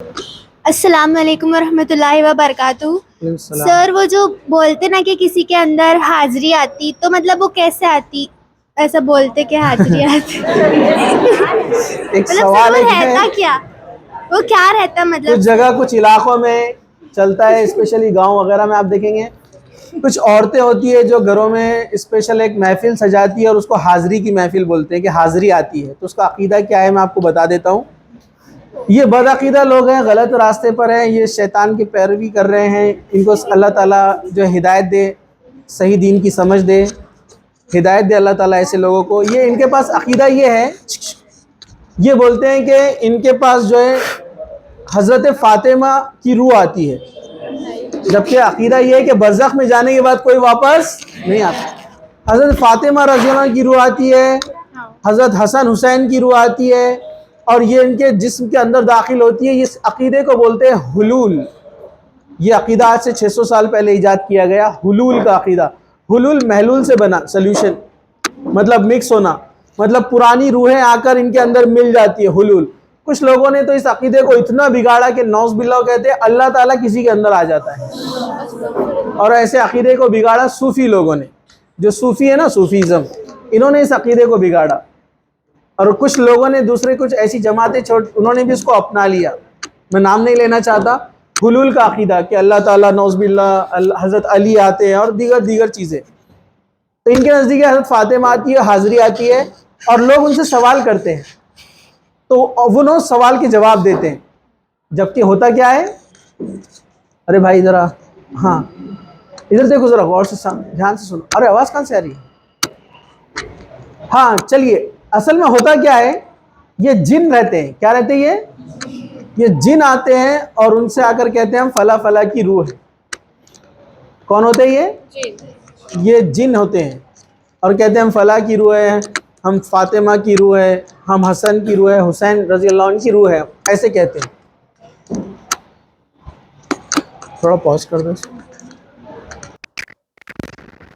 السلام علیکم ورحمۃ اللہ وبرکاتہ. سر وہ جو بولتے نا کہ کسی کے اندر حاضری آتی، تو مطلب وہ کیسے آتی؟ ایسا بولتے کہ حاضری آتی ایک مطلب سر سوال وہ ہے رہتا کیا؟ وہ کیا رہتا کچھ مطلب؟ جگہ کچھ علاقوں میں چلتا ہے، اسپیشلی گاؤں وغیرہ میں آپ دیکھیں گے کچھ عورتیں ہوتی ہے جو گھروں میں اسپیشل ایک محفل سجاتی ہے اور اس کو حاضری کی محفل بولتے ہیں کہ حاضری آتی ہے. تو اس کا عقیدہ کیا ہے میں آپ کو بتا دیتا ہوں. یہ بدعقیدہ لوگ ہیں، غلط راستے پر ہیں، یہ شیطان کی پیروی کر رہے ہیں. ان کو اللہ تعالیٰ جو ہدایت دے، صحیح دین کی سمجھ دے، ہدایت دے اللہ تعالیٰ ایسے لوگوں کو. یہ ان کے پاس عقیدہ یہ ہے، یہ بولتے ہیں کہ ان کے پاس جو ہے حضرت فاطمہ کی روح آتی ہے، جبکہ عقیدہ یہ ہے کہ برزخ میں جانے کے بعد کوئی واپس نہیں آتا. حضرت فاطمہ رضی اللہ عنہ کی روح آتی ہے، حضرت حسن حسین کی روح آتی ہے، اور یہ ان کے جسم کے اندر داخل ہوتی ہے. اس عقیدے کو بولتے ہیں حلول. یہ عقیدہ آج سے 600 سال پہلے ایجاد کیا گیا، حلول کا عقیدہ. حلول محلول سے بنا، سلیوشن مطلب مکس ہونا، مطلب پرانی روحیں آ کر ان کے اندر مل جاتی ہے، حلول. کچھ لوگوں نے تو اس عقیدے کو اتنا بگاڑا کہ نعوذ باللہ کہتے ہیں اللہ تعالیٰ کسی کے اندر آ جاتا ہے. اور ایسے عقیدے کو بگاڑا صوفی لوگوں نے، جو صوفی ہے نا، صوفیزم، انہوں نے اس عقیدے کو بگاڑا. اور کچھ لوگوں نے دوسرے کچھ ایسی جماعتیں انہوں نے بھی اس کو اپنا لیا. میں نام نہیں لینا چاہتا. حلول کا عقیدہ کہ اللہ تعالیٰ نعوذ باللہ حضرت علی آتے ہیں اور دیگر چیزیں. تو ان کے نزدیک حضرت فاطمہ آتی ہے، حاضری آتی ہے، اور لوگ ان سے سوال کرتے ہیں تو وہ لوگ سوال کے جواب دیتے ہیں. جبکہ ہوتا کیا ہے، ارے بھائی ذرا ہاں ادھر دیکھو، ذرا غور سے دھیان سے سنو. ارے آواز کہاں سے آ رہی ہے؟ ہاں چلیے، اصل میں ہوتا کیا ہے، یہ جن رہتے ہیں. کیا رہتے ہیں؟ یہ جن آتے ہیں اور ان سے آ کر کہتے ہیں ہم فلاں فلاں کی روح ہے. کون ہوتے ہیں یہ جن ہوتے ہیں، اور کہتے ہیں ہم فلاں کی روح ہے، ہم فاطمہ کی روح ہے، ہم حسن کی روح ہے، حسین رضی اللہ عنہ کی روح ہے، ایسے کہتے ہیں. تھوڑا پاز کر دو.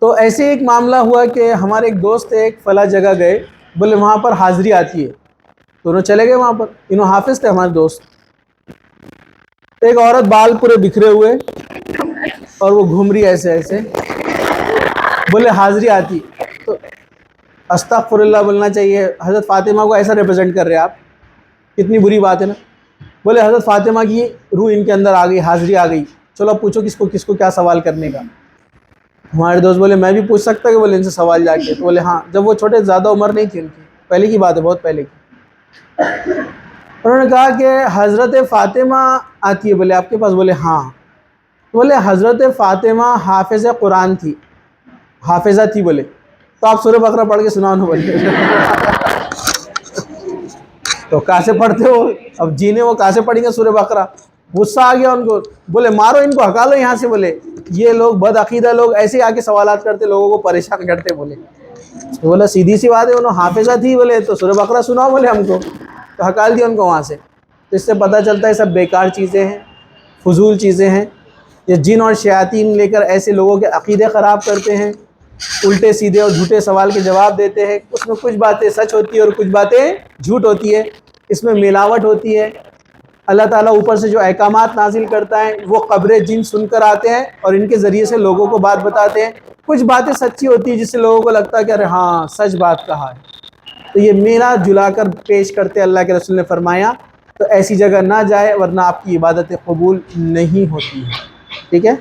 تو ایسے ایک معاملہ ہوا کہ ہمارے ایک دوست ایک فلاں جگہ گئے، بولے وہاں پر حاضری آتی ہے. تو انہوں چلے گئے وہاں پر. انہوں حافظ تھے ہمارے دوست. ایک عورت بال پورے بکھرے ہوئے اور وہ گھوم رہی ایسے ایسے، بولے حاضری آتی. تو استغفر اللہ بولنا چاہیے. حضرت فاطمہ کو ایسا ریپرزینٹ کر رہے آپ، کتنی بری بات ہے نا. بولے حضرت فاطمہ کی روح ان کے اندر آ گئی، حاضری آ گئی. چلو اب پوچھو کس کو کیا سوال کرنے کا. ہمارے دوست بولے میں بھی پوچھ سکتا کہ بولے ان سے سوال جا کے. تو بولے ہاں. جب وہ چھوٹے، زیادہ عمر نہیں تھی ان کی، پہلے کی بات ہے، بہت پہلے کی. انہوں نے کہا کہ حضرت فاطمہ آتی ہے. بولے آپ کے پاس؟ بولے ہاں. بولے حضرت فاطمہ حافظ قرآن تھی، حافظہ تھی. بولے تو آپ سورہ بقرہ پڑھ کے سناؤ نا. بولے تو کہاں سے پڑھتے ہو؟ اب جینے وہ کہاں سے پڑھیں گے سورہ بقرہ؟ غصہ آ گیا ان کو. بولے مارو ان کو، ہٹا لو یہاں سے. بولے یہ لوگ بد عقیدہ لوگ ایسے ہی آ کے سوالات کرتے، لوگوں کو پریشان کرتے. بولے بولا سیدھی سی بات ہے، انہوں حافظہ تھی. بولے تو سورہ بقرہ سناؤ بولے ہم کو. تو ہکال دیا ان کو وہاں سے. تو اس سے پتہ چلتا ہے سب بیکار چیزیں ہیں، فضول چیزیں ہیں. یہ جن اور شیاطین لے کر ایسے لوگوں کے عقیدے خراب کرتے ہیں، الٹے سیدھے اور جھوٹے سوال کے جواب دیتے ہیں. اس میں کچھ باتیں سچ ہوتی ہے اور کچھ باتیں جھوٹ ہوتی ہے. اس میں ملاوٹ ہوتی ہے. اللہ تعالیٰ اوپر سے جو احکامات نازل کرتا ہے وہ قبر جن سن کر آتے ہیں اور ان کے ذریعے سے لوگوں کو بات بتاتے ہیں. کچھ باتیں سچی ہوتی ہیں جس سے لوگوں کو لگتا ہے کہ ارے ہاں سچ بات کہا ہے. تو یہ میلا جلا کر پیش کرتے. اللہ کے رسول نے فرمایا تو ایسی جگہ نہ جائے ورنہ آپ کی عبادتیں قبول نہیں ہوتی ہیں. ٹھیک ہے.